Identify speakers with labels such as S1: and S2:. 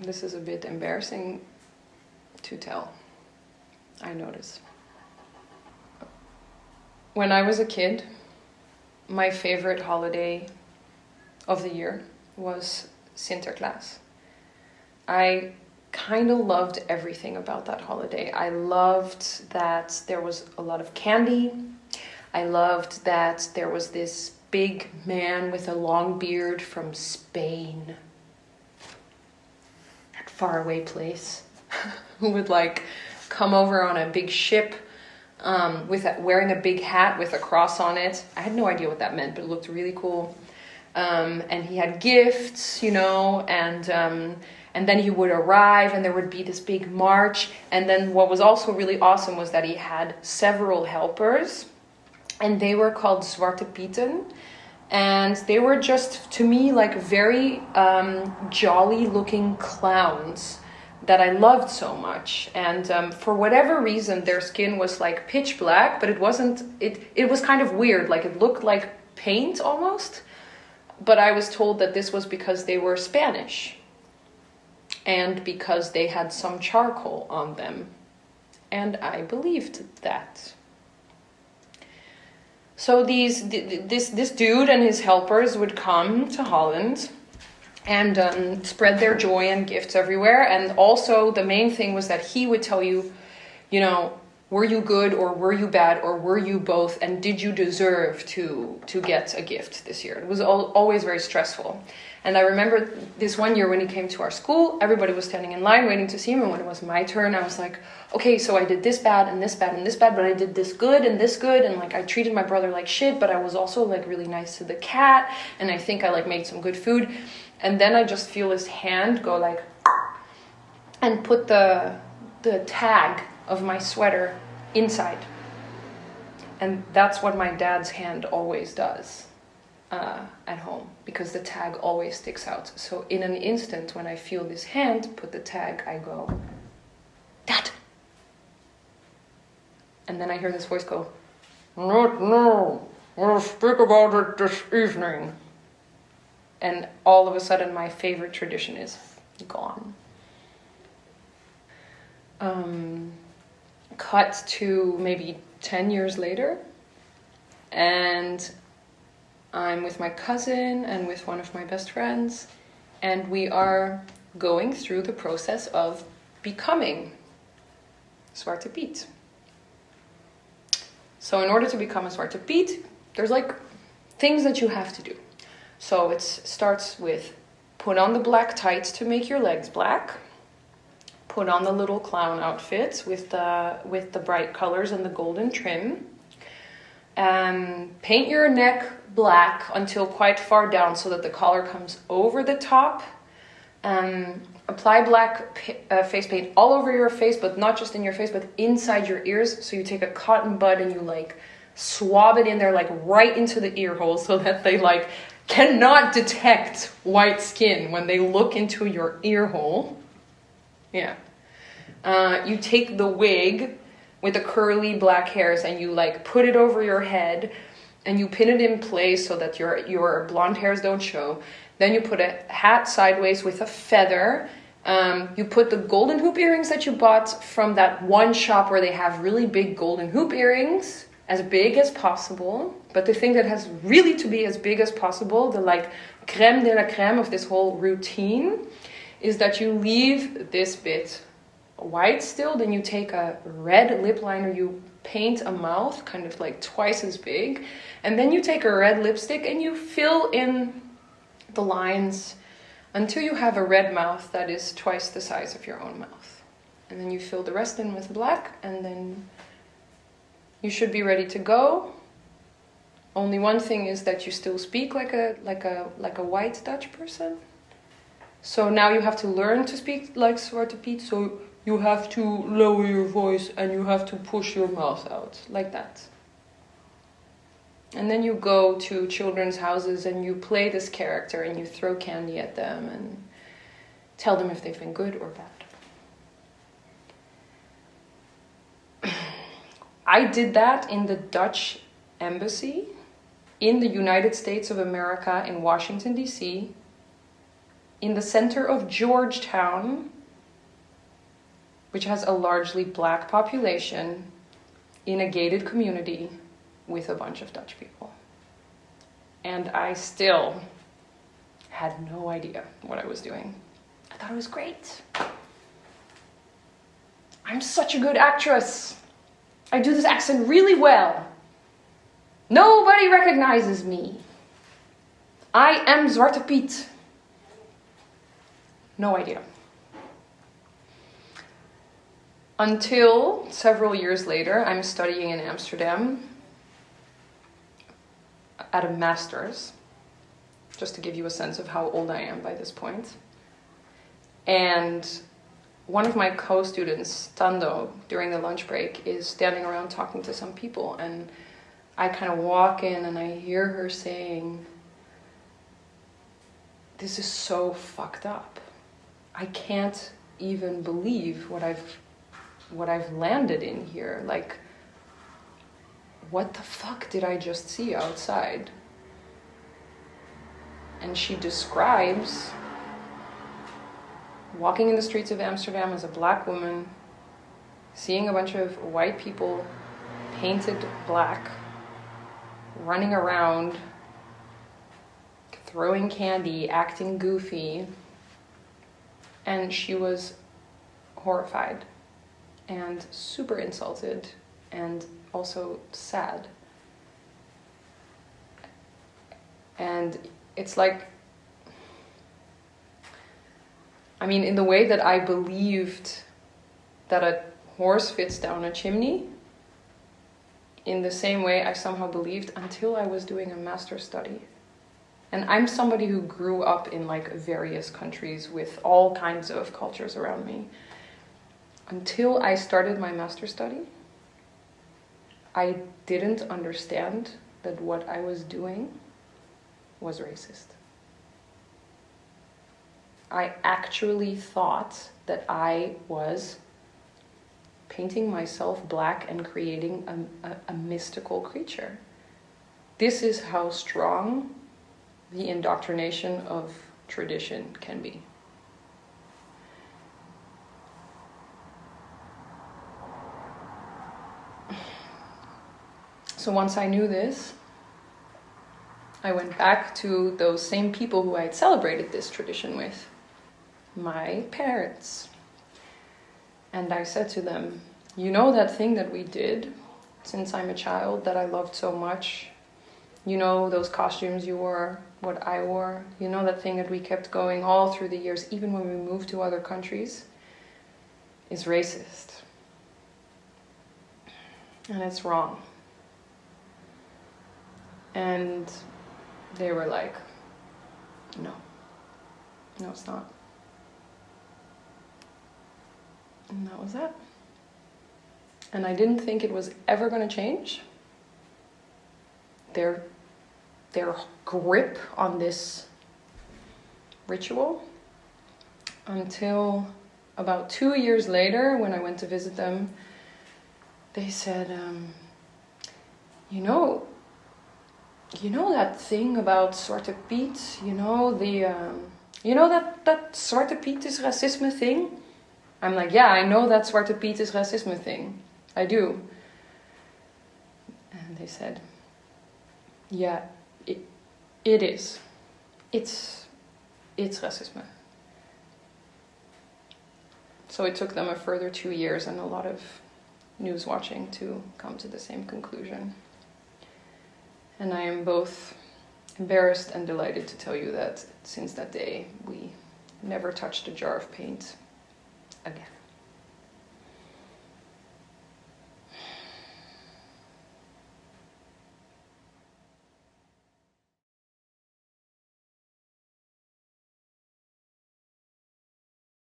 S1: This is a bit embarrassing to tell, I notice. When I was a kid, my favorite holiday of the year was Sinterklaas. I kind of loved everything about that holiday. I loved that there was a lot of candy. I loved that there was this big man with a long beard from Spain, that faraway place, who would like come over on a big ship wearing a big hat with a cross on it. I had no idea what that meant, but it looked really cool. And he had gifts, and then he would arrive and there would be this big march. And then what was also really awesome was that he had several helpers, and they were called Zwarte Pieten. And they were just, to me, like very jolly looking clowns that I loved so much. And for whatever reason, their skin was like pitch black, but it wasn't, it was kind of weird. Like it looked like paint almost. But I was told that this was because they were Spanish and because they had some charcoal on them. And I believed that. So this dude and his helpers would come to Holland and spread their joy and gifts everywhere. And also the main thing was that he would tell you, were you good or were you bad or were you both, and did you deserve to get a gift this year? It was always very stressful. And I remember this one year when he came to our school, everybody was standing in line waiting to see him. And when it was my turn, I was like, okay, so I did this bad and this bad and this bad, but I did this good and this good. And like, I treated my brother like shit, but I was also like really nice to the cat. And I think I like made some good food. And then I just feel his hand go like, and put the tag of my sweater inside. And that's what my dad's hand always does. At home, because the tag always sticks out. So in an instant, when I feel this hand put the tag, I go, Dad! And then I hear this voice go, Not now, we'll speak about it this evening. And all of a sudden, my favorite tradition is gone. Cut to maybe 10 years later, and I'm with my cousin and with one of my best friends, and we are going through the process of becoming Zwarte Piet. So in order to become a Zwarte Piet, there's like things that you have to do. So it starts with put on the black tights to make your legs black, put on the little clown outfits with the bright colors and the golden trim, paint your neck black until quite far down so that the collar comes over the top. Apply black face paint all over your face, but not just in your face, but inside your ears. So you take a cotton bud and you like swab it in there, like right into the ear hole, so that they like cannot detect white skin when they look into your ear hole. Yeah. You take the wig with the curly black hairs and you like put it over your head and you pin it in place so that your blonde hairs don't show. Then you put a hat sideways with a feather. You put the golden hoop earrings that you bought from that one shop where they have really big golden hoop earrings, as big as possible. But the thing that has really to be as big as possible, the like crème de la crème of this whole routine, is that you leave this bit white still. Then you take a red lip liner, you paint a mouth kind of like twice as big, and then you take a red lipstick and you fill in the lines until you have a red mouth that is twice the size of your own mouth. And then you fill the rest in with black, and then you should be ready to go. Only one thing is that you still speak like a white Dutch person. So now you have to learn to speak like Zwarte Piet. So you have to lower your voice and you have to push your mouth out like that. And then you go to children's houses and you play this character and you throw candy at them and tell them if they've been good or bad. I did that in the Dutch embassy in the United States of America in Washington, D.C. in the center of Georgetown, which has a largely black population, in a gated community with a bunch of Dutch people. And I still had no idea what I was doing. I thought it was great. I'm such a good actress. I do this accent really well. Nobody recognizes me. I am Zwarte Piet. No idea. Until several years later, I'm studying in Amsterdam at a master's, just to give you a sense of how old I am by this point. And one of my co-students, Tando, during the lunch break, is standing around talking to some people, and I kind of walk in and I hear her saying, "This is so fucked up. I can't even believe what I've landed in here. Like, what the fuck did I just see outside?" And she describes walking in the streets of Amsterdam as a black woman, seeing a bunch of white people painted black, running around, throwing candy, acting goofy. And she was horrified and super insulted and also sad. And it's like, I mean, in the way that I believed that a horse fits down a chimney, in the same way I somehow believed until I was doing a master's study. And I'm somebody who grew up in like various countries with all kinds of cultures around me. Until I started my master's study, I didn't understand that what I was doing was racist. I actually thought that I was painting myself black and creating a mystical creature. This is how strong the indoctrination of tradition can be. So once I knew this, I went back to those same people who I had celebrated this tradition with, my parents. And I said to them, "You know that thing that we did since I'm a child that I loved so much? You know those costumes you wore, what I wore? You know that thing that we kept going all through the years, even when we moved to other countries, is racist. And it's wrong." And they were like, no, it's not. And that was that. And I didn't think it was ever going to change. Their grip on this ritual, until about 2 years later, when I went to visit them, they said, you know that thing about Zwarte Piet? You know that Zwarte Piet is racisme thing? I'm like, yeah, I know that Zwarte Piet is racisme thing. I do. And they said, yeah, it is. It's racisme. So it took them a further 2 years and a lot of news watching to come to the same conclusion. And I am both embarrassed and delighted to tell you that since that day, we never touched a jar of paint again.